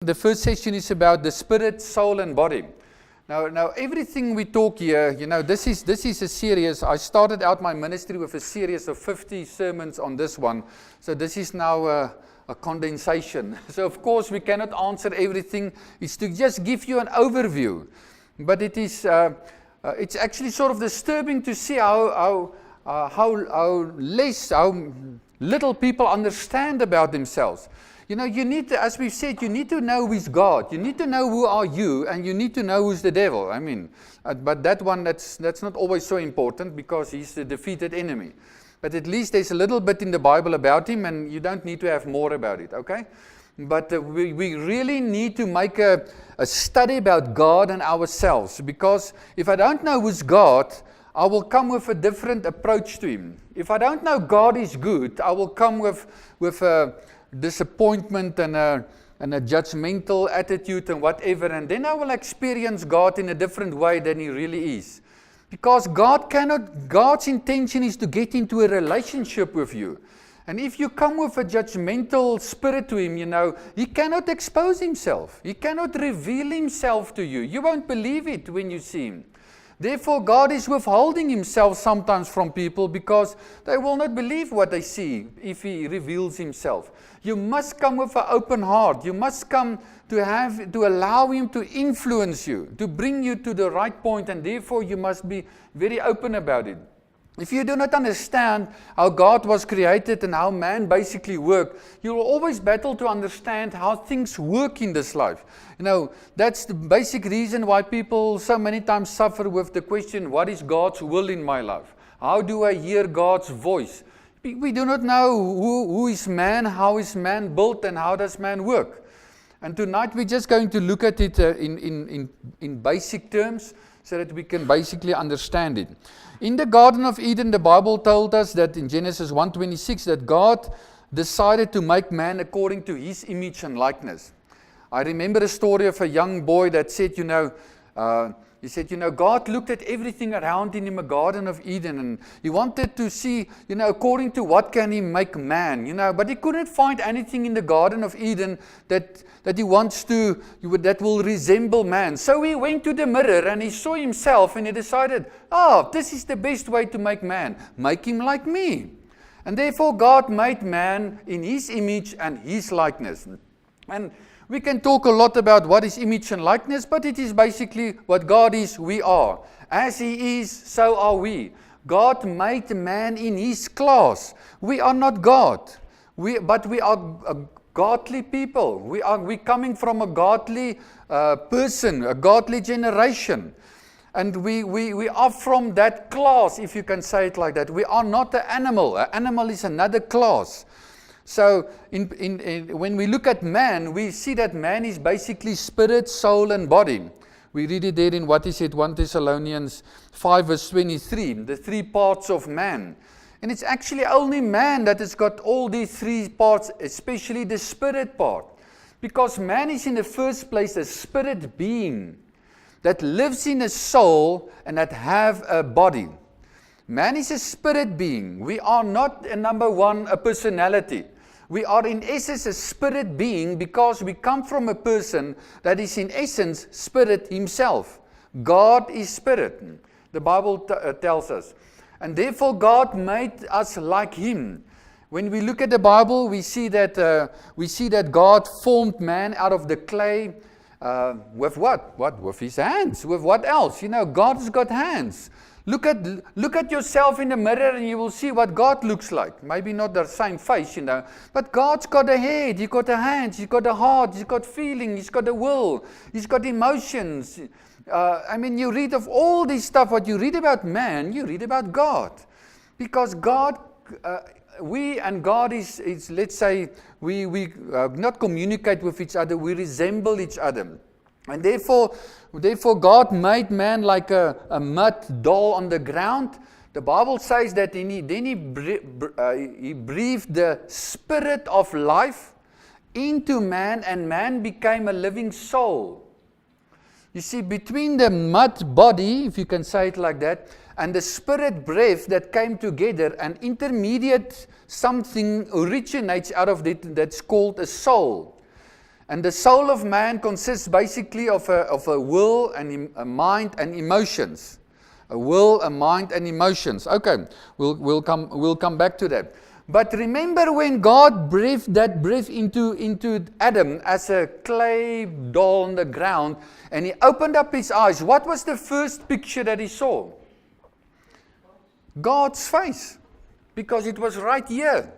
The first session is about the spirit, soul, and body. Now, everything we talk here, this is a series. I started out my ministry with a series of 50 sermons on this one. So this is now a condensation. So of course we cannot answer everything. It's to just give you an overview. But it is, it's actually sort of disturbing to see how little people understand about themselves. You need to, as we've said, you need to know who's God. You need to know who are you, and you need to know who's the devil. I mean, but that one, that's not always so important because he's the defeated enemy. But at least there's a little bit in the Bible about him, and you don't need to have more about it, okay? But we really need to make a study about God and ourselves, because if I don't know who's God, I will come with a different approach to him. If I don't know God is good, I will come with a disappointment and a judgmental attitude and whatever, and then I will experience God in a different way than he really is. Because God's intention is to get into a relationship with you. And if you come with a judgmental spirit to him, he cannot expose himself. He cannot reveal himself to you. You won't believe it when you see him. Therefore, God is withholding himself sometimes from people because they will not believe what they see if he reveals himself. You must come with an open heart. You must come to allow him to influence you, to bring you to the right point, and therefore you must be very open about it. If you do not understand how God was created and how man basically worked, you will always battle to understand how things work in this life. That's the basic reason why people so many times suffer with the question, what is God's will in my life? How do I hear God's voice? We do not know who is man, how is man built, and how does man work. And tonight we're just going to look at it in basic terms so that we can basically understand it. In the Garden of Eden, the Bible told us that in Genesis 1:26 that God decided to make man according to his image and likeness. I remember a story of a young boy that said, he said, God looked at everything around in the Garden of Eden, and he wanted to see, according to what can he make man, but he couldn't find anything in the Garden of Eden that he wants to, that will resemble man. So he went to the mirror and he saw himself and he decided, this is the best way to make man. Make him like me. And therefore God made man in his image and his likeness. And we can talk a lot about what is image and likeness, but it is basically what God is, we are. As he is, so are we. God made man in his class. We are not God, but we are godly people. We're coming from a godly person, a godly generation. And we are from that class, if you can say it like that. We are not an animal. An animal is another class. So when we look at man, we see that man is basically spirit, soul, and body. We read it there in 1 Thessalonians 5 verse 23, the three parts of man. And it's actually only man that has got all these three parts, especially the spirit part. Because man is in the first place a spirit being that lives in a soul and that have a body. Man is a spirit being. We are not, a personality. We are in essence a spirit being because we come from a person that is in essence spirit himself. God is spirit. The Bible tells us. And therefore God made us like him. When we look at the Bible, we see that God formed man out of the clay with what? With his hands. With what else? God has got hands. Look at yourself in the mirror and you will see what God looks like. Maybe not the same face, but God's got a head, he's got a hand, he's got a heart, he's got feeling, he's got a will, he's got emotions. You read of all this stuff, what you read about man, you read about God. Because God, we and God is let's say, we not communicate with each other, we resemble each other. And therefore God made man like a mud doll on the ground. The Bible says that then he breathed the spirit of life into man, and man became a living soul. You see, between the mud body, if you can say it like that, and the spirit breath that came together, an intermediate something originates out of it that's called a soul. And the soul of man consists basically of a will and a mind and emotions. A will, a mind, and emotions. Okay, we'll come back to that. But remember when God breathed that breath into Adam as a clay doll on the ground, and he opened up his eyes, what was the first picture that he saw? God's face, because it was right here.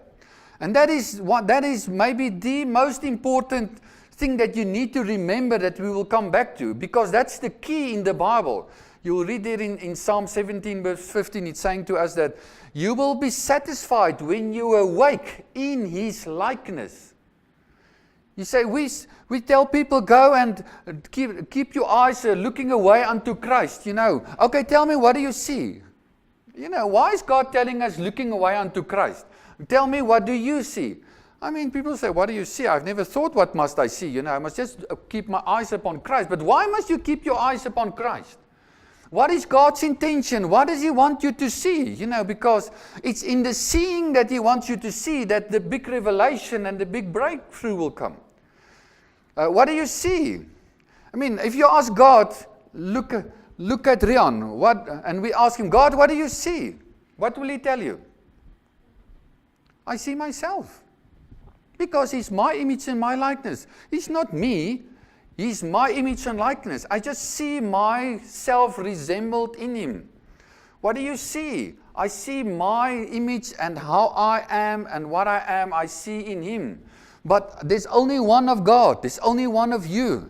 And that is maybe the most important thing that you need to remember, that we will come back to, because that's the key in the Bible. You will read there in Psalm 17 verse 15, it's saying to us that you will be satisfied when you awake in His likeness. You say, we tell people, go and keep your eyes looking away unto Christ. Okay, tell me, what do you see? Why is God telling us looking away unto Christ? Tell me, what do you see? People say, what do you see? I've never thought, what must I see? I must just keep my eyes upon Christ. But why must you keep your eyes upon Christ? What is God's intention? What does He want you to see? Because it's in the seeing that He wants you to see that the big revelation and the big breakthrough will come. What do you see? If you ask God, look at Rian, and we ask him, God, what do you see? What will He tell you? I see myself. Because He's my image and my likeness. He's not me. He's my image and likeness. I just see myself resembled in Him. What do you see? I see my image and how I am and what I am, I see in Him. But there's only one of God. There's only one of you.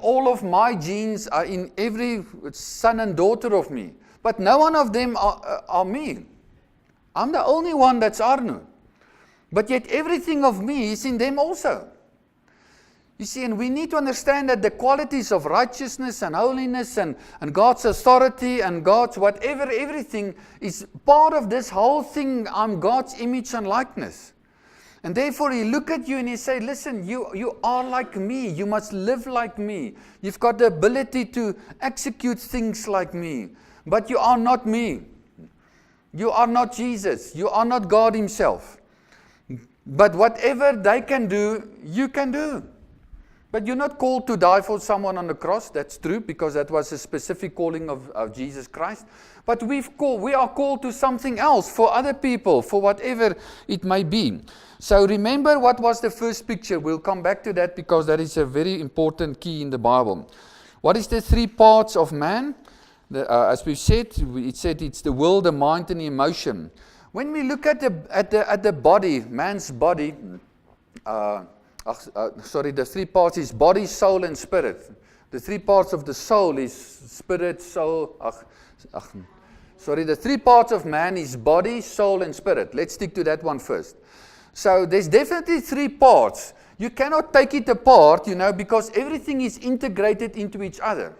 All of my genes are in every son and daughter of me. But no one of them are me. I'm the only one that's Arno. But yet everything of me is in them also. You see, and we need to understand that the qualities of righteousness and holiness and God's authority and God's whatever, everything is part of this whole thing. I'm God's image and likeness. And therefore He look at you and He say, listen, you are like me. You must live like me. You've got the ability to execute things like me. But you are not me. You are not Jesus. You are not God Himself. But whatever they can do, you can do. But you're not called to die for someone on the cross. That's true, because that was a specific calling of Jesus Christ. But we are called to something else, for other people, for whatever it may be. So remember what was the first picture. We'll come back to that, because that is a very important key in the Bible. What is the three parts of man? As we've said, it's the will, the mind, and the emotion. When we look at the body, man's body, the three parts is body, soul, and spirit. The three parts of the soul is spirit, soul. The three parts of man is body, soul, and spirit. Let's stick to that one first. So there's definitely three parts. You cannot take it apart, because everything is integrated into each other.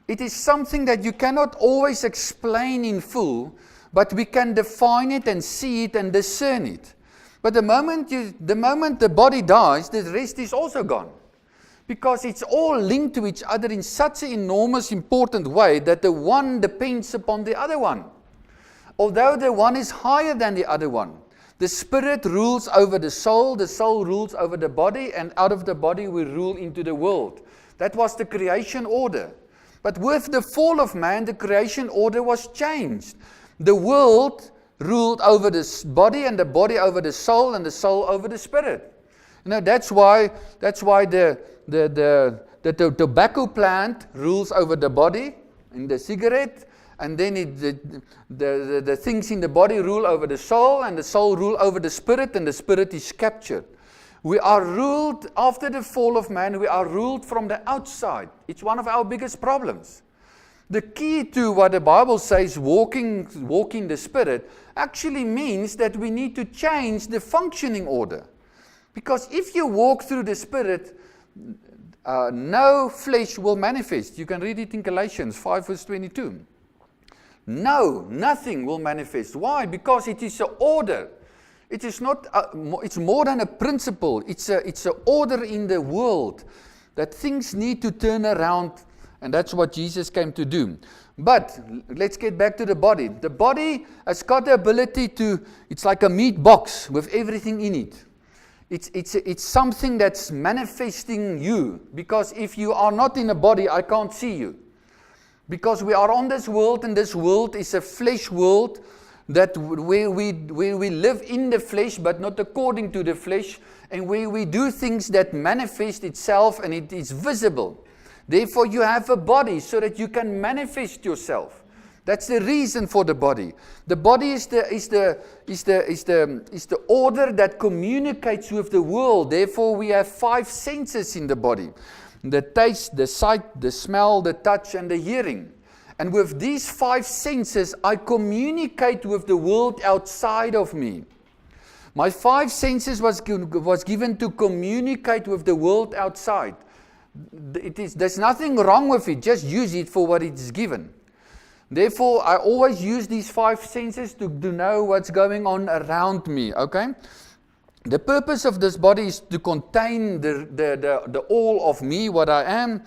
It is something that you cannot always explain in full, but we can define it and see it and discern it. But the moment the body dies, the rest is also gone. Because it's all linked to each other in such an enormous, important way that the one depends upon the other one. Although the one is higher than the other one. The spirit rules over the soul rules over the body, and out of the body we rule into the world. That was the creation order. But with the fall of man, the creation order was changed. The world ruled over the body, and the body over the soul, and the soul over the spirit. That's why the tobacco plant rules over the body in the cigarette, and then the things in the body rule over the soul, and the soul rule over the spirit, and the spirit is captured. We are ruled, after the fall of man, we are ruled from the outside. It's one of our biggest problems. The key to what the Bible says, walking the Spirit, actually means that we need to change the functioning order. Because if you walk through the Spirit, no flesh will manifest. You can read it in Galatians 5 verse 22. No, nothing will manifest. Why? Because it is an order. It is not. It's more than a principle. It's an order in the world that things need to turn around. And that's what Jesus came to do. But let's get back to the body. The body has got the ability to, it's like a meat box with everything in it. It's something that's manifesting you. Because if you are not in a body, I can't see you. Because we are on this world, and this world is a flesh world, that where we live in the flesh, but not according to the flesh, and where we do things that manifest itself, and it is visible. Therefore, you have a body so that you can manifest yourself. That's the reason for the body. The body is the order that communicates with the world. Therefore, we have 5 senses in the body: the taste, the sight, the smell, the touch, and the hearing. And with these 5 senses, I communicate with the world outside of me. My 5 senses was given to communicate with the world outside. There's nothing wrong with it. Just use it for what it is given. Therefore, I always use these 5 senses to know what's going on around me. Okay? The purpose of this body is to contain the all of me, what I am.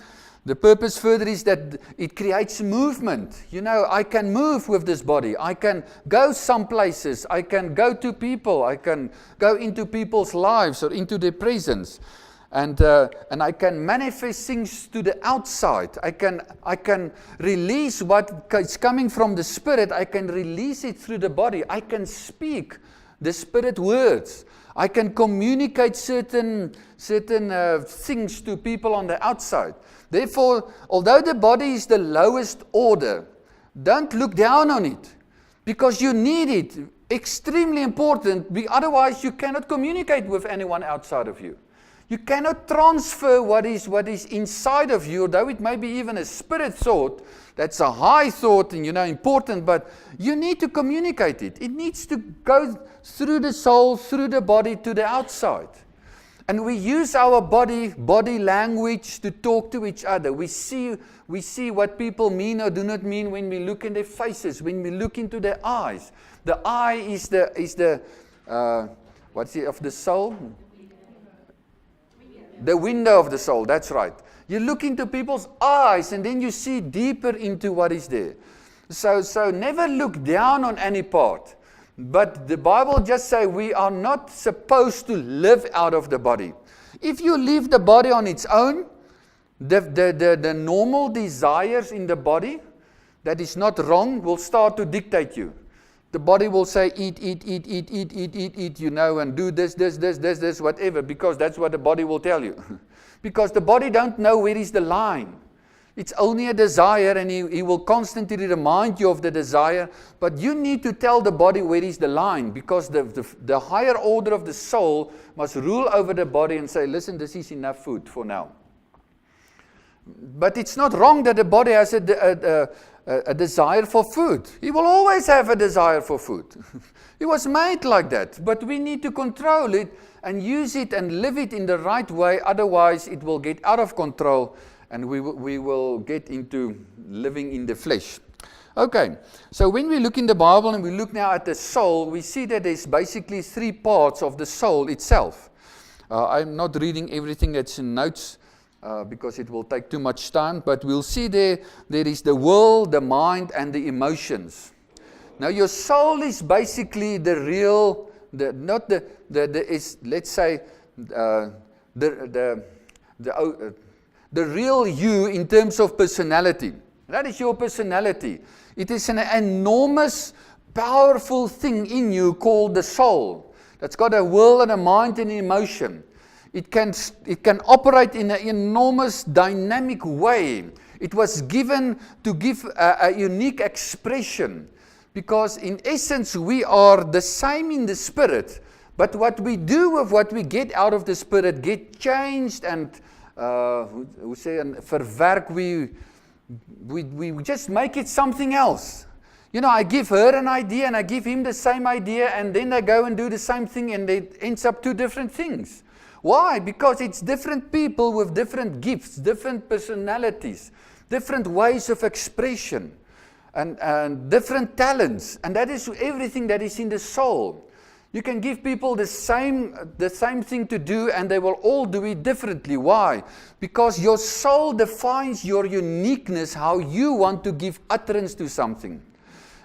The purpose further is that it creates movement. You know, I can move with this body. I can go some places. I can go to people. I can go into people's lives or into their presence. And I can manifest things to the outside. I can release what is coming from the Spirit. I can release it through the body. I can speak the Spirit words. I can communicate certain things to people on the outside. Therefore, although the body is the lowest order, don't look down on it, because you need it. Extremely important. Otherwise, you cannot communicate with anyone outside of you. You cannot transfer what is inside of you, though it may be even a spirit thought. That's a high thought and important, but you need to communicate it. It needs to go through the soul, through the body to the outside. And we use our body language to talk to each other. We see what people mean or do not mean when we look in their faces, when we look into their eyes. The eye is the of the soul? The window of the soul, that's right. You look into people's eyes and then you see deeper into what is there. So never look down on any part. But the Bible just says we are not supposed to live out of the body. If you leave the body on its own, the normal desires in the body, that is not wrong, will start to dictate you. The body will say, eat, and do this, whatever, because that's what the body will tell you. Because the body don't know where is the line. It's only a desire, and he will constantly remind you of the desire, but you need to tell the body where is the line, because the higher order of the soul must rule over the body and say, listen, this is enough food for now. But it's not wrong that the body has a desire for food. He will always have a desire for food. He was made like that. But we need to control it and use it and live it in the right way. Otherwise, it will get out of control and we will get into living in the flesh. Okay, so when we look in the Bible and we look now at the soul, we see that there's basically 3 parts of the soul itself. I'm not reading everything that's in notes, because it will take too much time, but we'll see there is the will, the mind, and the emotions. Now your soul is basically the real, the real you in terms of personality. That is your personality. It is an enormous, powerful thing in you called the soul. That's got a will and a mind and an emotion. It can operate in an enormous dynamic way. It was given to give a unique expression, because in essence we are the same in the spirit, but what we do with what we get out of the spirit get changed and verwerk. We just make it something else. I give her an idea and I give him the same idea, and then they go and do the same thing and it ends up 2 different things. Why? Because it's different people with different gifts, different personalities, different ways of expression, and different talents. And that is everything that is in the soul. You can give people the same thing to do, and they will all do it differently. Why? Because your soul defines your uniqueness, how you want to give utterance to something.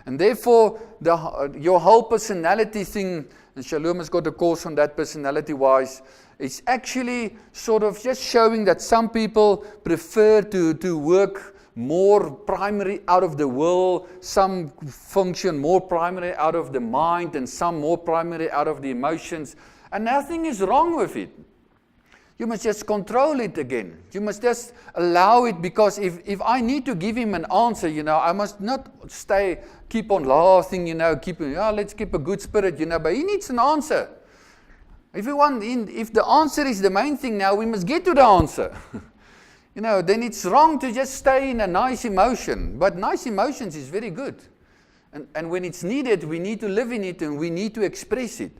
And therefore, your whole personality thing and Shalom has got a course on that, IdentityWise. It's actually sort of just showing that some people prefer to work more primary out of the will, some function more primary out of the mind, and some more primary out of the emotions. And nothing is wrong with it. You must just control it again. You must just allow it, because if I need to give him an answer, I must not keep on laughing, let's keep a good spirit, but he needs an answer. If the answer is the main thing now, we must get to the answer. Then it's wrong to just stay in a nice emotion. But nice emotions is very good. And when it's needed, we need to live in it and we need to express it.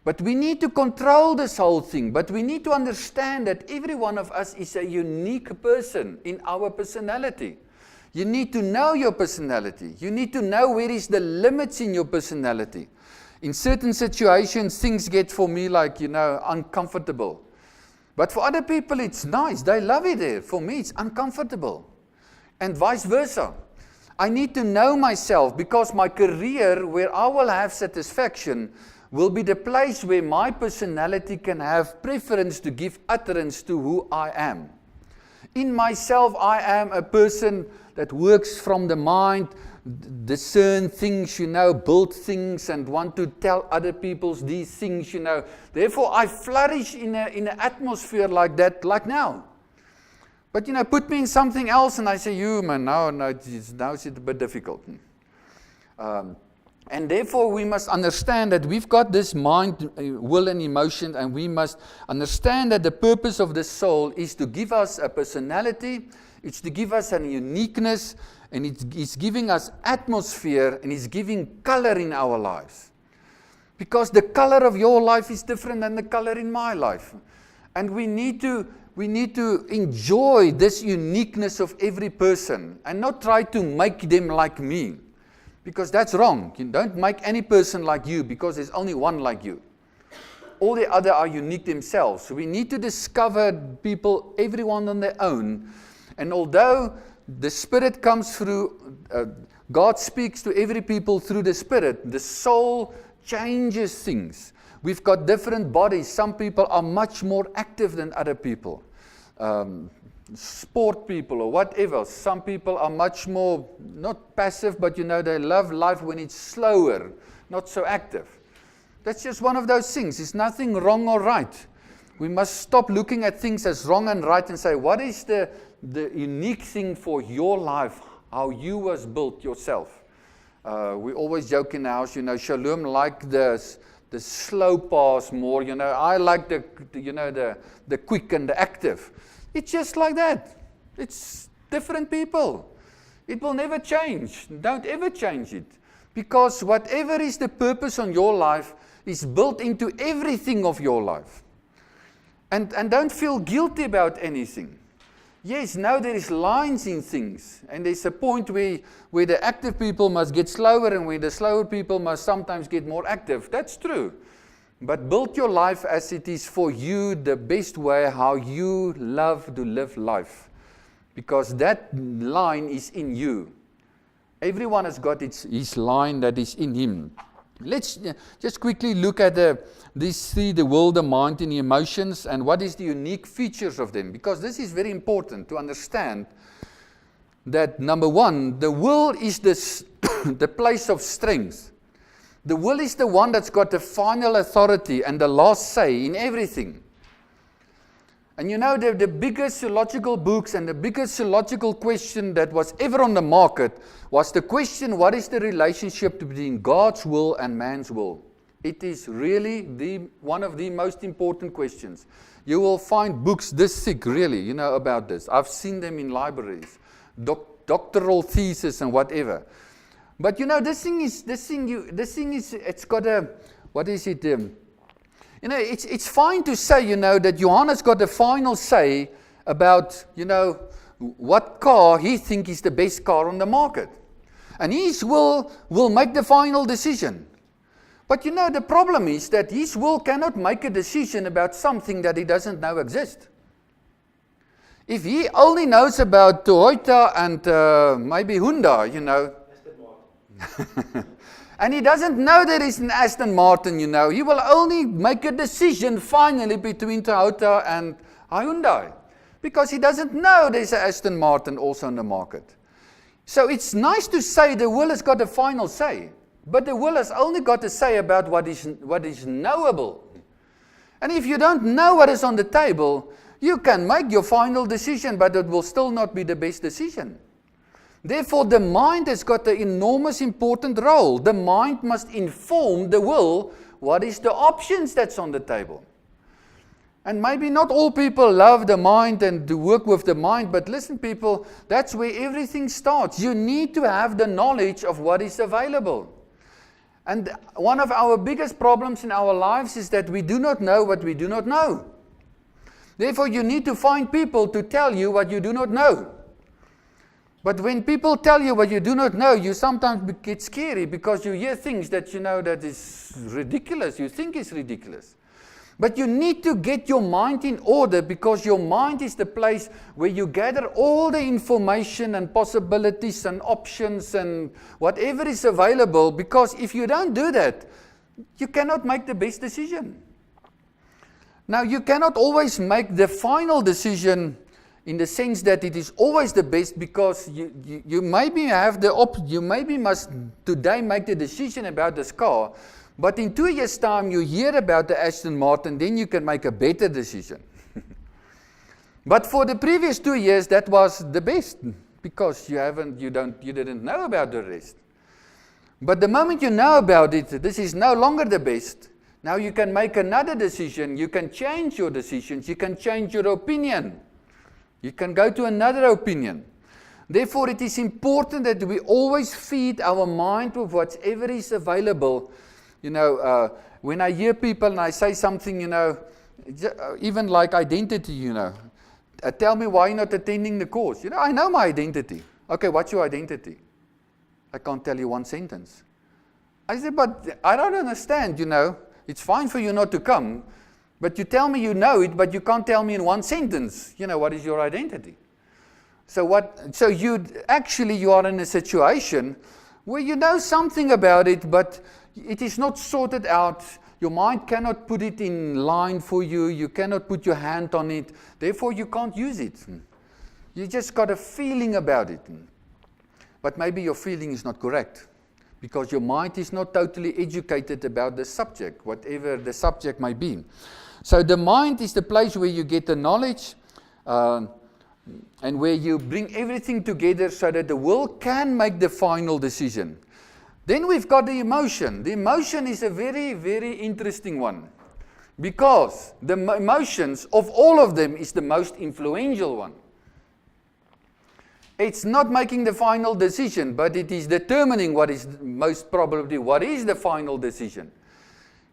But we need to control this whole thing. But we need to understand that every one of us is a unique person in our personality. You need to know your personality. You need to know where is the limits in your personality. In certain situations, things get for me like, uncomfortable. But for other people, it's nice. They love it there. For me, it's uncomfortable. And vice versa. I need to know myself, because my career, where I will have satisfaction, will be the place where my personality can have preference to give utterance to who I am. In myself, I am a person that works from the mind, discern things, build things, and want to tell other people these things, Therefore, I flourish in an atmosphere like that, like now. But, put me in something else, and I say, now it's a bit difficult. And therefore, we must understand that we've got this mind, will, and emotion, and we must understand that the purpose of the soul is to give us a personality, it's to give us a uniqueness, and it's giving us atmosphere, and it's giving color in our lives. Because the color of your life is different than the color in my life. And we need to enjoy this uniqueness of every person, and not try to make them like me. Because that's wrong. You don't make any person like you, because there's only one like you. All the other are unique themselves. So we need to discover people, everyone on their own. And although the Spirit comes through, God speaks to every people through the Spirit, the soul changes things. We've got different bodies. Some people are much more active than other people. Sport people or whatever. Some people are much more, not passive, but they love life when it's slower, not so active. That's just one of those things. There's nothing wrong or right. We must stop looking at things as wrong and right and say, what is the unique thing for your life, how you was built yourself? We always joke in the house, Shalom like the slow pass more, I like the quick and the active. It's just like that. It's different people. It will never change. Don't ever change it. Because whatever is the purpose on your life is built into everything of your life. And don't feel guilty about anything. Yes, now there is lines in things. And there's a point where the active people must get slower, and where the slower people must sometimes get more active. That's true. But build your life as it is for you, the best way how you love to live life. Because that line is in you. Everyone has got his line that is in him. Let's just quickly look at these three, the will, the mind, and the emotions, and what is the unique features of them. Because this is very important to understand that, number one, the will is the place of strength. The will is the one that's got the final authority and the last say in everything. And the biggest theological books and the biggest theological question that was ever on the market was the question, what is the relationship between God's will and man's will? It is really one of the most important questions. You will find books this thick, really, about this. I've seen them in libraries, doctoral thesis and whatever. But this thing is, it's got a, what is it? It's fine to say, that Johannes got the final say about, what car he thinks is the best car on the market. And his will make the final decision. But the problem is that his will cannot make a decision about something that he doesn't know exists. If he only knows about Toyota and maybe Hyundai, And he doesn't know there is an Aston Martin, you know. He will only make a decision finally between Toyota and Hyundai. Because he doesn't know there's an Aston Martin also in the market. So it's nice to say the will has got a final say. But the will has only got to say about what is knowable. And if you don't know what is on the table, you can make your final decision, but it will still not be the best decision. Therefore, the mind has got an enormous important role. The mind must inform the will what is the options that's on the table. And maybe not all people love the mind and to work with the mind, but listen people, that's where everything starts. You need to have the knowledge of what is available. And one of our biggest problems in our lives is that we do not know what we do not know. Therefore, you need to find people to tell you what you do not know. But when people tell you what you do not know, you sometimes get scary because you hear things that you know that is ridiculous, you think is ridiculous. But you need to get your mind in order because your mind is the place where you gather all the information and possibilities and options and whatever is available, because if you don't do that, you cannot make the best decision. Now, you cannot always make the final decision in the sense that it is always the best, because you maybe have you maybe must today make the decision about this car, but in 2 years' time you hear about the Aston Martin, then you can make a better decision. But for the previous 2 years, that was the best, because you didn't know about the rest. But the moment you know about it, this is no longer the best. Now you can make another decision, you can change your decisions, you can change your opinion. You can go to another opinion. Therefore, it is important that we always feed our mind with whatever is available. You know, when I hear people and I say something, you know, even like identity, you know, tell me why you're not attending the course. You know, I know my identity. Okay, what's your identity? I can't tell you one sentence. I said, but I don't understand, you know. It's fine for you not to come. But you tell me you know it, but you can't tell me in one sentence, you know, what is your identity? So you are in a situation where you know something about it, but it is not sorted out. Your mind cannot put it in line for you. You cannot put your hand on it. Therefore, you can't use it. You just got a feeling about it. But maybe your feeling is not correct, because your mind is not totally educated about the subject, whatever the subject may be. So the mind is the place where you get the knowledge and where you bring everything together so that the will can make the final decision. Then we've got the emotion. The emotion is a very, very interesting one, because the emotions of all of them is the most influential one. It's not making the final decision, but it is determining what is most probably what is the final decision.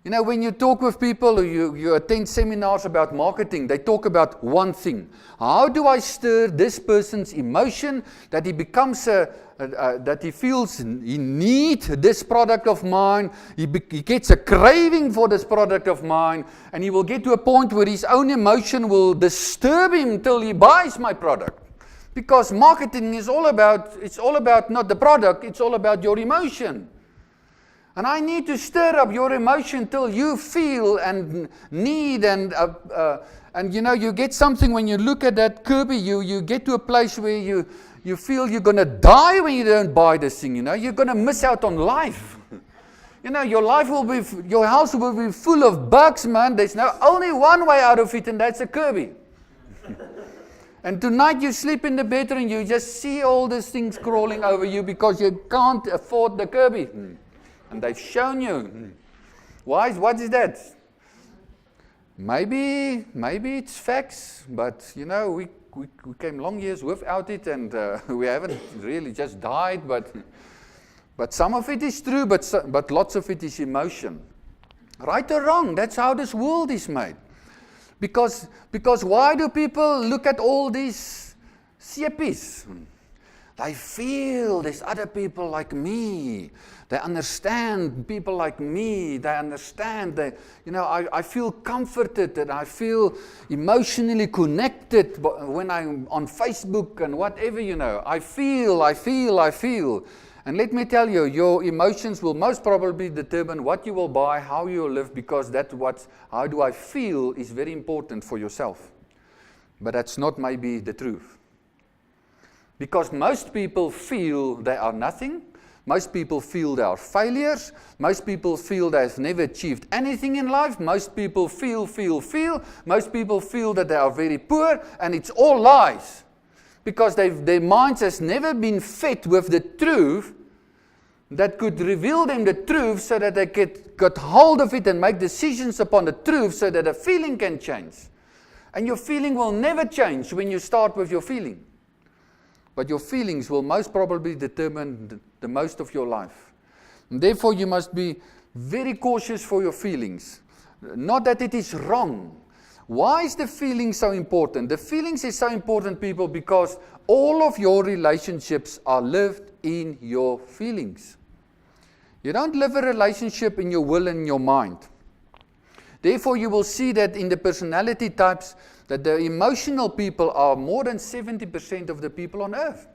You know, when you talk with people, or you attend seminars about marketing, they talk about one thing. How do I stir this person's emotion that he becomes that he feels he needs this product of mine, he gets a craving for this product of mine, and he will get to a point where his own emotion will disturb him till he buys my product. Because marketing is all about not the product, it's all about your emotion. And I need to stir up your emotion till you feel and need and you know, you get something when you look at that Kirby, you get to a place where you feel you're going to die when you don't buy this thing, you know. You're going to miss out on life. You know, your house will be full of bugs, man. There's only one way out of it, and that's a Kirby. And tonight you sleep in the bed and you just see all these things crawling over you because you can't afford the Kirby. And they've shown you. Why? What is that? Maybe it's facts, but you know, we came long years without it, and we haven't really just died, but some of it is true, but lots of it is emotion. Right or wrong, that's how this world is made. Because why do people look at all these CPs? They feel there's other people like me. They understand people like me. They understand. I feel comforted and I feel emotionally connected when I'm on Facebook and whatever, you know. I feel. And let me tell you, your emotions will most probably determine what you will buy, how you will live, because how do I feel is very important for yourself. But that's not maybe the truth. Because most people feel they are nothing. Most people feel they are failures. Most people feel they have never achieved anything in life. Most people feel. Most people feel that they are very poor, and it's all lies. Because their minds has never been fed with the truth that could reveal them the truth so that they get hold of it and make decisions upon the truth so that the feeling can change. And your feeling will never change when you start with your feeling. But your feelings will most probably determine the most of your life. And therefore, you must be very cautious for your feelings. Not that it is wrong. Why is the feeling so important? The feelings is so important, people, because all of your relationships are lived in your feelings. You don't live a relationship in your will and your mind. Therefore, you will see that in the personality types, that the emotional people are more than 70% of the people on earth.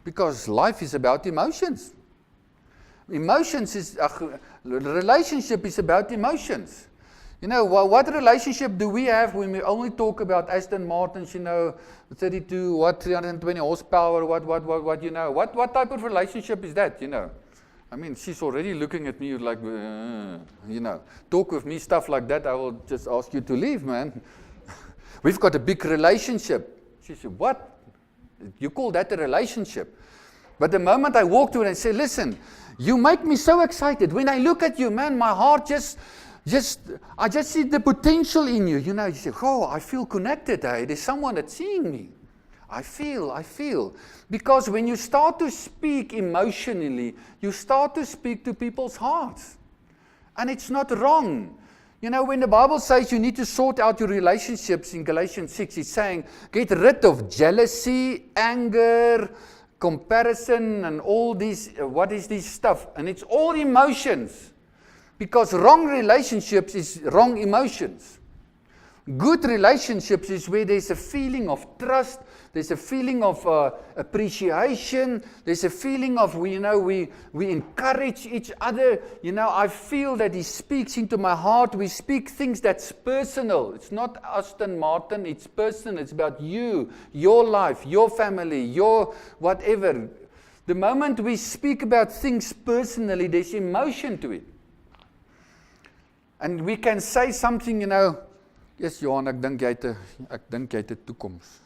Because life is about emotions. Relationship is about emotions. You know, what relationship do we have when we only talk about Aston Martins, 32, 320 horsepower, what, what type of relationship is that, I mean, she's already looking at me like, talk with me, stuff like that, I will just ask you to leave, man. We've got a big relationship. She said, what? You call that a relationship? But the moment I walk to her and say, listen, you make me so excited. When I look at you, man, my heart I just see the potential in you. You say, oh, I feel connected. There's someone that's seeing me. I feel. Because when you start to speak emotionally, you start to speak to people's hearts. And it's not wrong. When the Bible says you need to sort out your relationships in Galatians 6, it's saying, get rid of jealousy, anger, comparison, and all this, what is this stuff? And it's all emotions. Because wrong relationships is wrong emotions. Good relationships is where there's a feeling of trust, there's a feeling of appreciation, there's a feeling of, we encourage each other. I feel that he speaks into my heart. We speak things that's personal. It's not Aston Martin, it's personal. It's about you, your life, your family, your whatever. The moment we speak about things personally, there's emotion to it. And we can say something, yes, Johan, ek dink jy het 'n toekoms.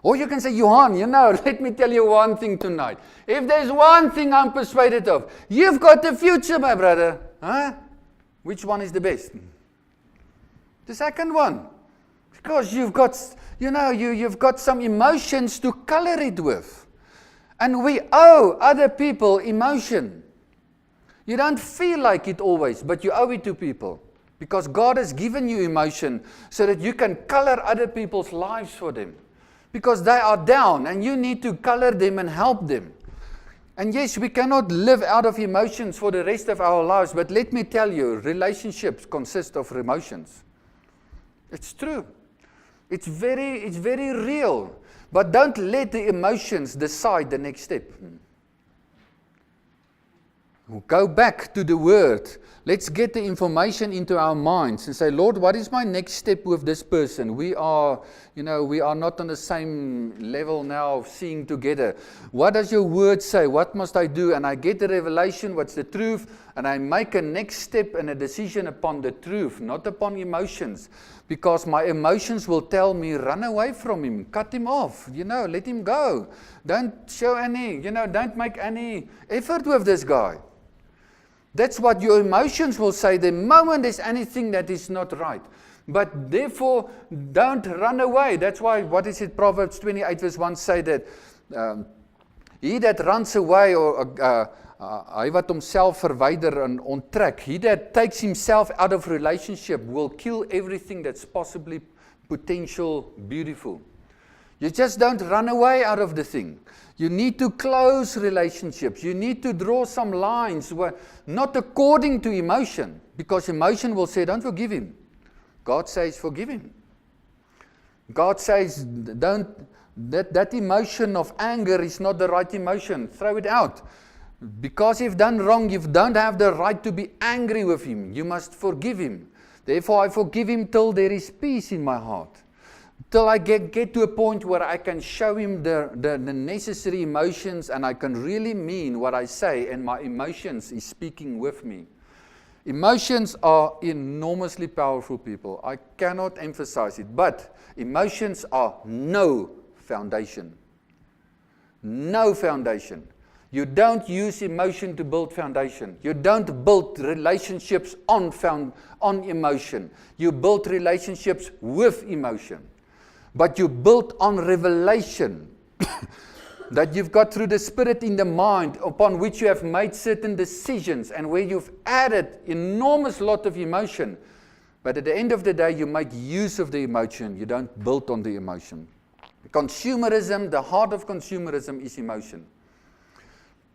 Or you can say, Johan, let me tell you one thing tonight. If there's one thing I'm persuaded of, you've got the future, my brother. Huh? Which one is the best? The second one. Because you've got, you've got some emotions to color it with. And we owe other people emotion. You don't feel like it always, but you owe it to people. Because God has given you emotion so that you can color other people's lives for them. Because they are down and you need to color them and help them. And yes, we cannot live out of emotions for the rest of our lives, but let me tell you, relationships consist of emotions. It's true. It's very real. But don't let the emotions decide the next step. Go back to the Word. Let's get the information into our minds and say, Lord, what is my next step with this person? We are not on the same level now of seeing together. What does your Word say? What must I do? And I get the revelation, what's the truth, and I make a next step and a decision upon the truth, not upon emotions. Because my emotions will tell me, run away from him, cut him off, let him go. Don't show don't make any effort with this guy. That's what your emotions will say the moment there's anything that is not right. But therefore, don't run away. That's why, what is it, Proverbs 28 verse 1 say that, he that runs away, or hy wat homself verwyder en onttrek, he that takes himself out of relationship will kill everything that's possibly potential beautiful. You just don't run away out of the thing. You need to close relationships. You need to draw some lines, not according to emotion, because emotion will say, don't forgive him. God says, forgive him. God says, that emotion of anger is not the right emotion. Throw it out. Because you've done wrong, you don't have the right to be angry with him. You must forgive him. Therefore, I forgive him till there is peace in my heart. Till I get to a point where I can show him the necessary emotions and I can really mean what I say and my emotions is speaking with me. Emotions are enormously powerful, people. I cannot emphasize it. But emotions are no foundation. No foundation. You don't use emotion to build foundation. You don't build relationships on emotion. You build relationships with emotion. But you build on revelation that you've got through the Spirit in the mind upon which you have made certain decisions and where you've added enormous lot of emotion. But at the end of the day, you make use of the emotion. You don't build on the emotion. Consumerism, the heart of consumerism is emotion.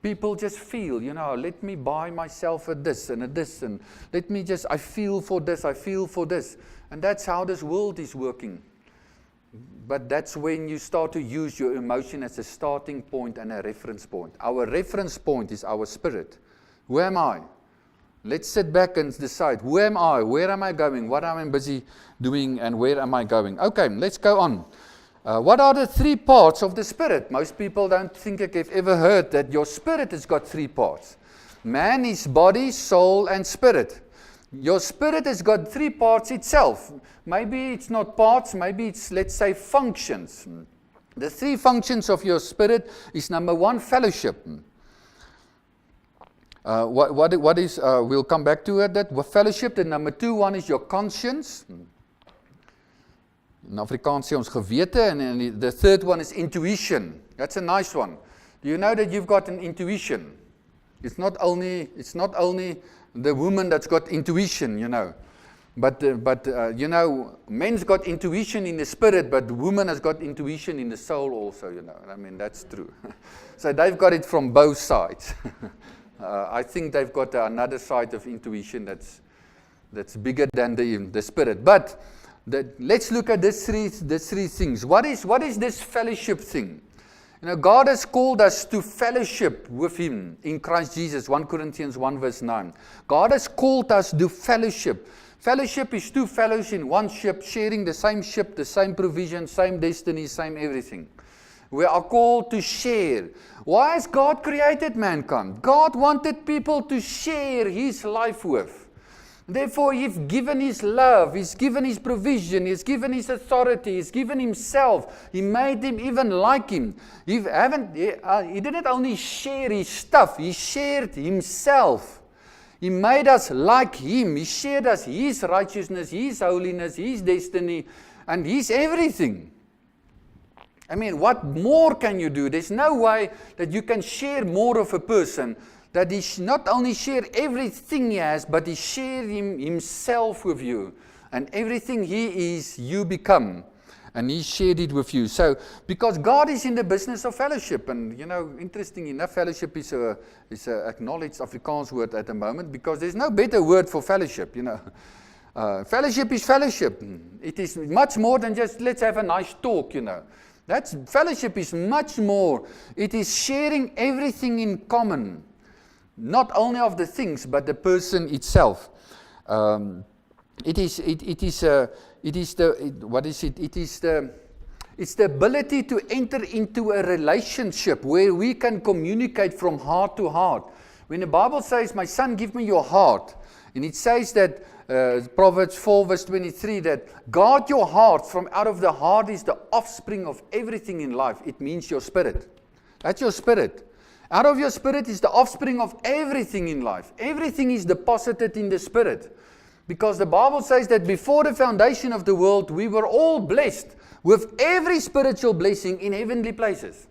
People just feel, let me buy myself a this and a this, and I feel for this, I feel for this. And that's how this world is working. But that's when you start to use your emotion as a starting point and a reference point. Our reference point is our spirit. Who am I? Let's sit back and decide, who am I? Where am I going? What am I busy doing and where am I going? Okay, let's go on. What are the three parts of the spirit? Most people don't think I've ever heard that your spirit has got three parts. Man is body, soul, and spirit. Your spirit has got three parts itself. Maybe it's not parts, maybe it's, let's say, functions. The three functions of your spirit is number one, fellowship. What is, we'll come back to it, that fellowship. The number two one is your conscience. In Afrikaans sê ons gewete, and the third one is intuition. That's a nice one. Do you know that you've got an intuition? It's not only the woman that's got intuition, But men's got intuition in the spirit, but the woman has got intuition in the soul also, I mean, that's true. So they've got it from both sides. I think they've got another side of intuition that's bigger than the spirit. But let's look at these three things. What is this fellowship thing? God has called us to fellowship with Him in Christ Jesus, 1 Corinthians 1 verse 9. God has called us to fellowship. Fellowship is two fellows in one ship, sharing the same provision, same destiny, same everything. We are called to share. Why has God created mankind? God wanted people to share His life with. Therefore, He's given His love, He's given His provision, He's given His authority, He's given Himself. He made them even like Him. He didn't only share His stuff, He shared Himself. He made us like Him. He shared us His righteousness, His holiness, His destiny, and His everything. I mean, what more can you do? There's no way that you can share more of a person, that He not only share everything He has, but He shared Himself with you. And everything He is, you become. And He shared it with you. So, because God is in the business of fellowship. And, interesting enough, fellowship is a acknowledged Afrikaans word at the moment, because there's no better word for fellowship, Fellowship is fellowship. It is much more than just, let's have a nice talk, Fellowship is much more. It is sharing everything in common. Not only of the things, but the person itself. It's the ability to enter into a relationship where we can communicate from heart to heart. When the Bible says, "My son, give me your heart," and it says that Proverbs 4 verse 23, that guard your heart, from out of the heart is the offspring of everything in life. It means your spirit. That's your spirit. Out of your spirit is the offspring of everything in life. Everything is deposited in the spirit. Because the Bible says that before the foundation of the world, we were all blessed with every spiritual blessing in heavenly places.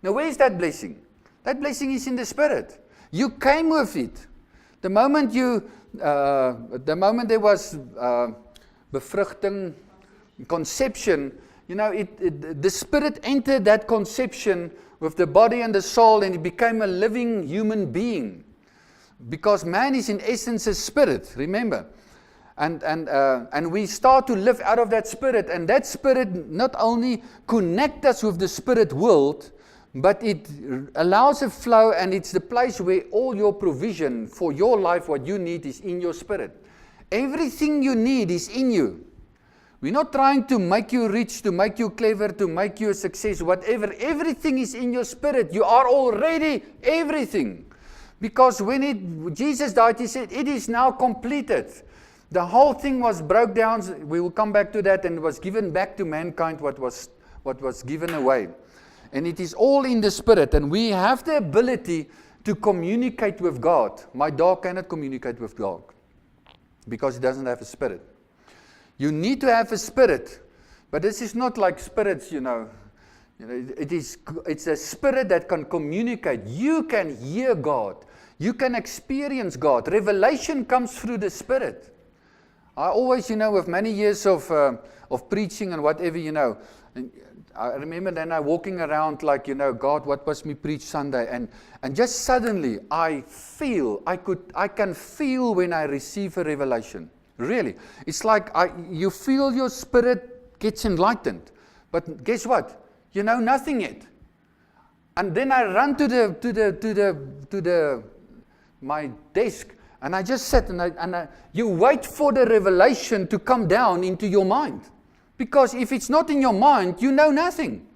Now, where is that blessing? That blessing is in the spirit. You came with it. The moment there was bevrugting, conception, the spirit entered that conception with the body and the soul, and it became a living human being. Because man is in essence a spirit, remember. And we start to live out of that spirit, and that spirit not only connects us with the spirit world, but it allows a flow, and it's the place where all your provision for your life, what you need, is in your spirit. Everything you need is in you. We're not trying to make you rich, to make you clever, to make you a success, whatever. Everything is in your spirit. You are already everything. Because when Jesus died, he said, it is now completed. The whole thing was broke down. We will come back to that, and it was given back to mankind what was given away. And it is all in the spirit, and we have the ability to communicate with God. My dog cannot communicate with God because he doesn't have a spirit. You need to have a spirit, but this is not like spirits, it's a spirit that can communicate. You can hear God. You can experience God. Revelation comes through the spirit. I always, with many years of preaching and whatever, and I remember then I walking around like, God, what was me preach Sunday? And just suddenly I can feel when I receive a revelation. Really. It's like you feel your spirit gets enlightened. But guess what? You know nothing yet. And then I run to my desk, and I just sit and you wait for the revelation to come down into your mind. Because if it's not in your mind, you know nothing.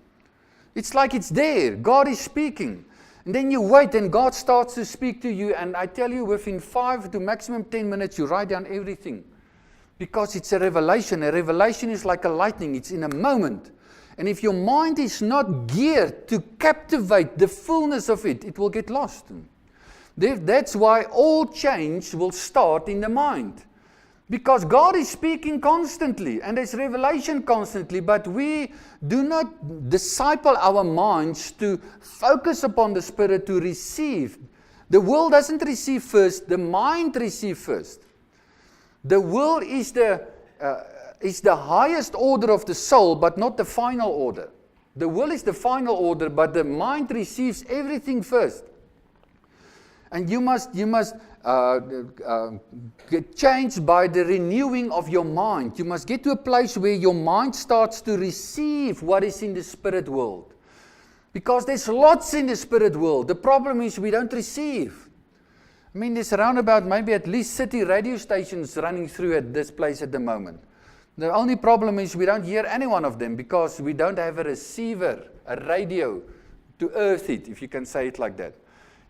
It's like it's there. God is speaking. And then you wait, and God starts to speak to you. And I tell you, within 5 to maximum 10 minutes, you write down everything. Because it's a revelation. A revelation is like a lightning. It's in a moment. And if your mind is not geared to captivate the fullness of it, it will get lost. That's why all change will start in the mind. Because God is speaking constantly, and there's revelation constantly, but we do not disciple our minds to focus upon the Spirit to receive. The world doesn't receive first, the mind receives first. The will is the highest order of the soul, but not the final order. The will is the final order, but the mind receives everything first. And you must get changed by the renewing of your mind. You must get to a place where your mind starts to receive what is in the spirit world. Because there's lots in the spirit world. The problem is we don't receive. I mean, there's around about maybe at least 30 radio stations running through at this place at the moment. The only problem is we don't hear any one of them because we don't have a receiver, a radio, to earth it, if you can say it like that.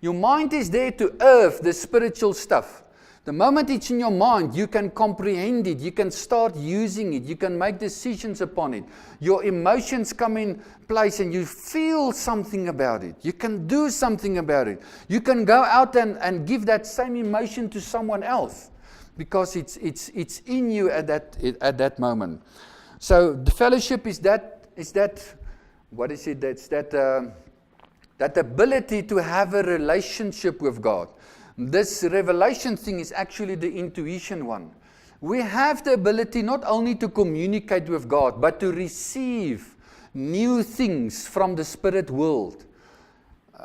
Your mind is there to earth the spiritual stuff. The moment it's in your mind, you can comprehend it. You can start using it. You can make decisions upon it. Your emotions come in place and you feel something about it. You can do something about it. You can go out and give that same emotion to someone else because it's in you at that moment. So the fellowship is that what is it? That's that ability to have a relationship with God. This revelation thing is actually the intuition one. We have the ability not only to communicate with God, but to receive new things from the spirit world.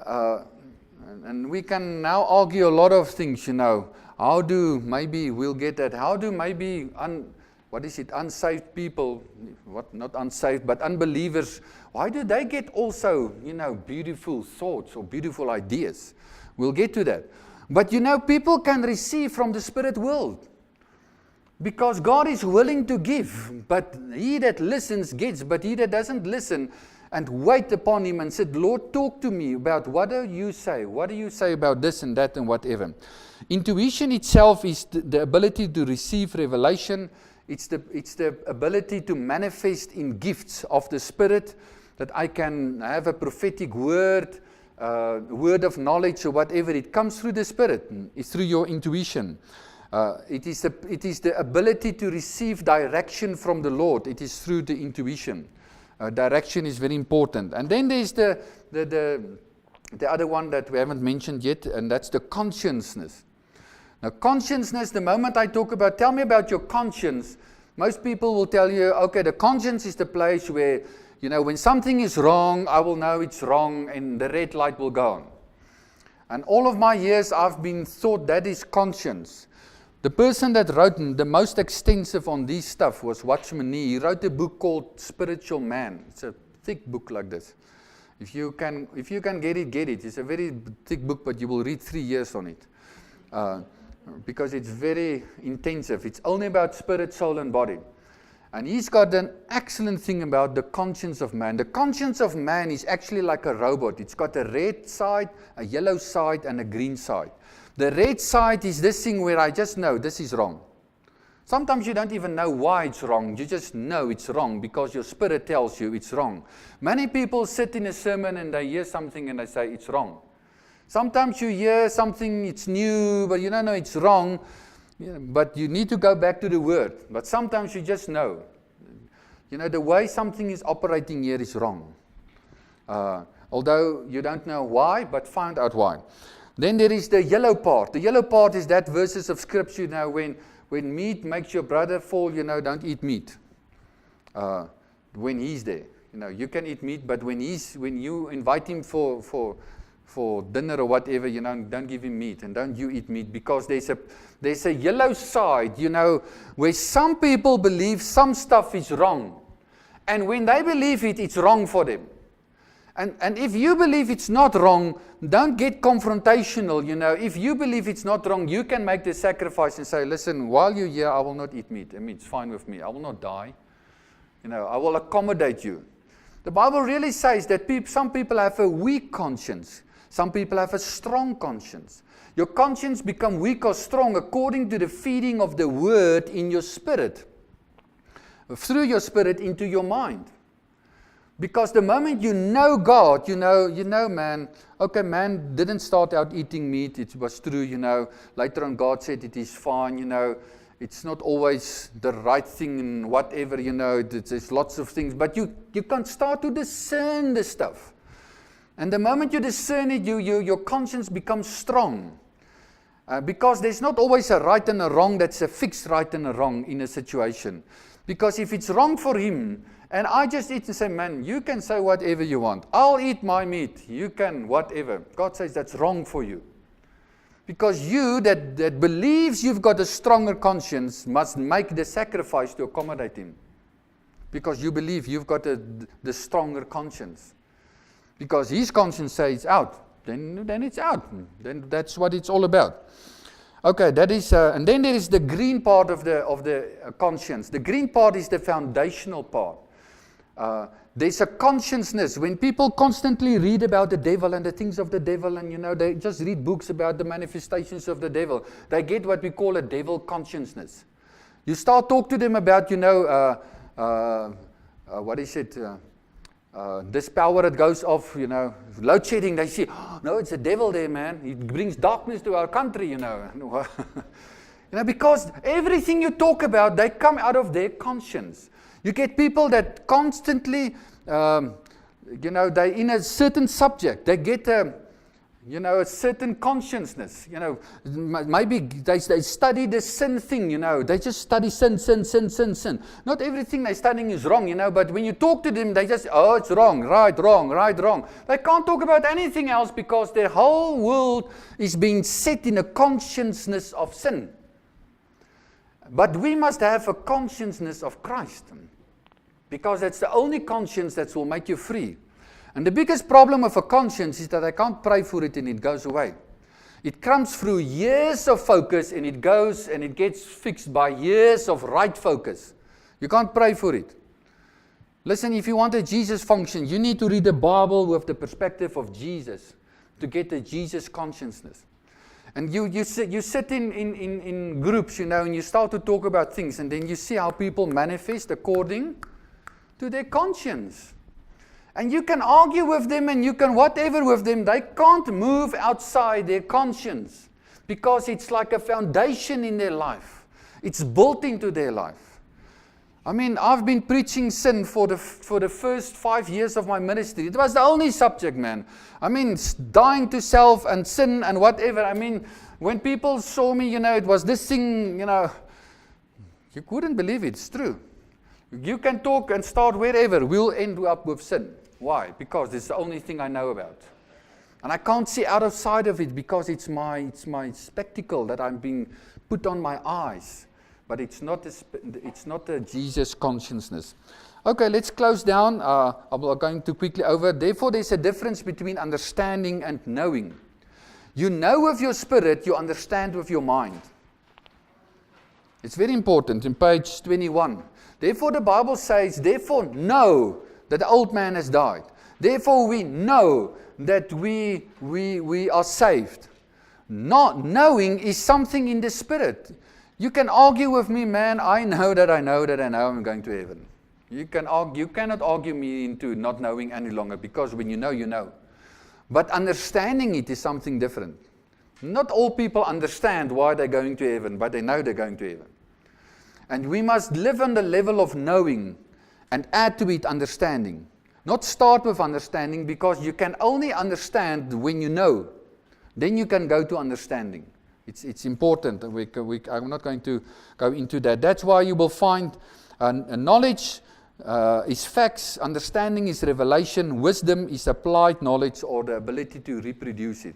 And we can now argue a lot of things, How do maybe we'll get that? How do maybe unsaved people, not unsaved, but unbelievers, why do they get also, beautiful thoughts or beautiful ideas? We'll get to that. But people can receive from the spirit world. Because God is willing to give. But he that listens gets. But he that doesn't listen and wait upon him and said, Lord, talk to me about what do you say? What do you say about this and that and whatever? Intuition itself is the ability to receive revelation. It's the ability to manifest in gifts of the Spirit, that I can have a prophetic word of knowledge or whatever. It comes through the Spirit. It's through your intuition. It is the ability to receive direction from the Lord. It is through the intuition. Direction is very important. And then there's the other one that we haven't mentioned yet, and that's the consciousness. Now, consciousness, the moment I talk about, tell me about your conscience, most people will tell you, okay, the conscience is the place where, when something is wrong, I will know it's wrong, and the red light will go on. And all of my years, I've been thought that is conscience. The person that wrote the most extensive on this stuff was Watchman Nee. He wrote a book called Spiritual Man. It's a thick book like this. If you can get it, get it. It's a very thick book, but you will read 3 years on it. Because it's very intensive. It's only about spirit, soul, and body. And he's got an excellent thing about the conscience of man. The conscience of man is actually like a robot. It's got a red side, a yellow side, and a green side. The red side is this thing where I just know this is wrong. Sometimes you don't even know why it's wrong. You just know it's wrong because your spirit tells you it's wrong. Many people sit in a sermon and they hear something and they say it's wrong. Sometimes you hear something, it's new, but you don't know it's wrong. But you need to go back to the Word. But sometimes you just know. The way something is operating here is wrong. Although you don't know why, but find out why. Then there is the yellow part. The yellow part is that verses of Scripture, when meat makes your brother fall, don't eat meat. When he's there. You can eat meat, but when you invite him for dinner or whatever, don't give him meat and don't you eat meat, because there's a yellow side, where some people believe some stuff is wrong. And when they believe it, it's wrong for them. And if you believe it's not wrong, don't get confrontational, If you believe it's not wrong, you can make the sacrifice and say, listen, while you're here, I will not eat meat. It's fine with me. I will not die. I will accommodate you. The Bible really says that some people have a weak conscience. Some people have a strong conscience. Your conscience becomes weak or strong according to the feeding of the Word in your spirit. Through your spirit into your mind. Because the moment you know God, man, okay, man didn't start out eating meat. It was true, Later on God said it is fine, It's not always the right thing and whatever, There's lots of things. But you can start to discern the stuff. And the moment you discern it, your conscience becomes strong. Because there's not always a right and a wrong that's a fixed right and a wrong in a situation. Because if it's wrong for him, and I just eat and say, man, you can say whatever you want. I'll eat my meat. You can whatever. God says that's wrong for you. Because you that believes you've got a stronger conscience must make the sacrifice to accommodate him. Because you believe you've got the stronger conscience. Because his conscience says it's out. Then it's out. Then that's what it's all about. Okay, that is, and then there is the green part of the conscience. The green part is the foundational part. There's a consciousness. When people constantly read about the devil and the things of the devil, and they just read books about the manifestations of the devil, they get what we call a devil consciousness. You start talk to them about, what is it? This power that goes off, load shedding. They say, oh, no, it's a devil there, man. It brings darkness to our country, Because everything you talk about, they come out of their conscience. You get people that constantly, they're in a certain subject. They get a certain consciousness. Maybe they study the sin thing, They just study sin. Not everything they're studying is wrong, But when you talk to them, they just, oh, it's wrong, right, wrong. They can't talk about anything else because their whole world is being set in a consciousness of sin. But we must have a consciousness of Christ. Because that's the only conscience that will make you free. And the biggest problem of a conscience is that I can't pray for it and it goes away. It comes through years of focus and it goes and it gets fixed by years of right focus. You can't pray for it. Listen, if you want a Jesus function, you need to read the Bible with the perspective of Jesus to get the Jesus consciousness. And you sit in groups, and you start to talk about things, and then you see how people manifest according to their conscience. And you can argue with them and you can whatever with them. They can't move outside their conscience because it's like a foundation in their life. It's built into their life. I've been preaching sin for the first 5 years of my ministry. It was the only subject, man. Dying to self and sin and whatever. When people saw me, it was this thing, you couldn't believe it. It's true. You can talk and start wherever. We'll end up with sin. Why? Because it's the only thing I know about. And I can't see outside of it because it's my spectacle that I'm being put on my eyes. But it's not a Jesus consciousness. Okay, let's close down. I'm going to quickly over. Therefore, there's a difference between understanding and knowing. You know with your spirit, you understand with your mind. It's very important in page 21. Therefore, the Bible says, therefore know that the old man has died. Therefore, we know that we are saved. Not knowing is something in the spirit. You can argue with me, man, I know that I know that I know I'm going to heaven. You cannot argue me into not knowing any longer, because when you know, you know. But understanding it is something different. Not all people understand why they're going to heaven, but they know they're going to heaven. And we must live on the level of knowing and add to it understanding. Not start with understanding, because you can only understand when you know. Then you can go to understanding. It's important. I'm not going to go into that. That's why you will find knowledge is facts, understanding is revelation, wisdom is applied knowledge or the ability to reproduce it.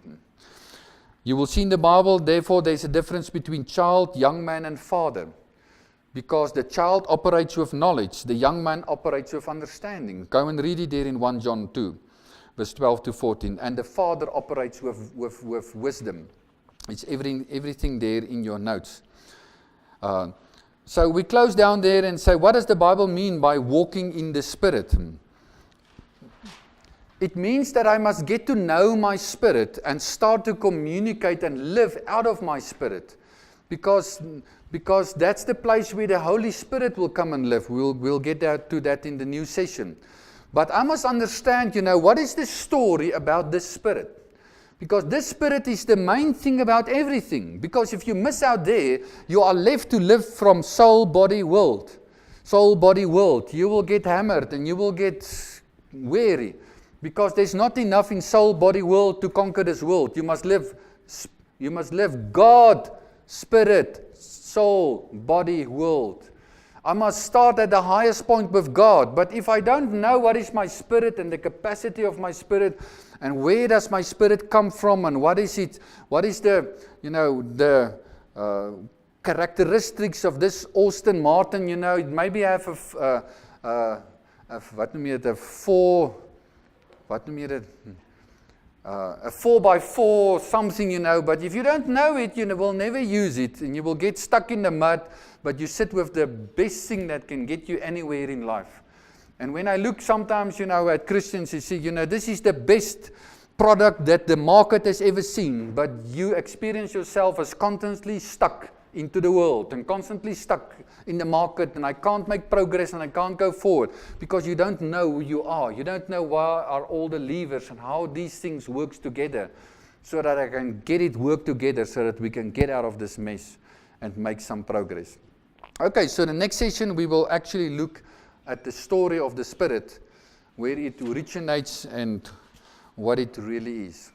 You will see in the Bible, therefore, there's a difference between child, young man, and father. Because the child operates with knowledge, the young man operates with understanding. Go and read it there in 1 John 2, verse 12 to 14. And the father operates with wisdom. It's everything there in your notes. So we close down there and say, what does the Bible mean by walking in the Spirit? It means that I must get to know my spirit and start to communicate and live out of my spirit. Because that's the place where the Holy Spirit will come and live. We'll get to that in the new session. But I must understand, what is the story about this Spirit? Because this Spirit is the main thing about everything. Because if you miss out there, you are left to live from soul, body, world. Soul, body, world. You will get hammered and you will get weary. Because there's not enough in soul, body, world to conquer this world. You must live God, Spirit, soul, body, world. I must start at the highest point with God. But if I don't know what is my spirit and the capacity of my spirit, and where does my spirit come from, and what is it? What is the characteristics of this Austin Martin? It maybe have a 4x4 something, but if you don't know it, you will never use it, and you will get stuck in the mud, but you sit with the best thing that can get you anywhere in life. And when I look sometimes, at Christians, you see, this is the best product that the market has ever seen, but you experience yourself as constantly stuck into the world and constantly stuck in the market, and I can't make progress and I can't go forward because you don't know who you are. You don't know where are all the levers and how these things works together, so that I can get it work together so that we can get out of this mess and make some progress. Okay, so the next session we will actually look at the story of the Spirit, where it originates and what it really is.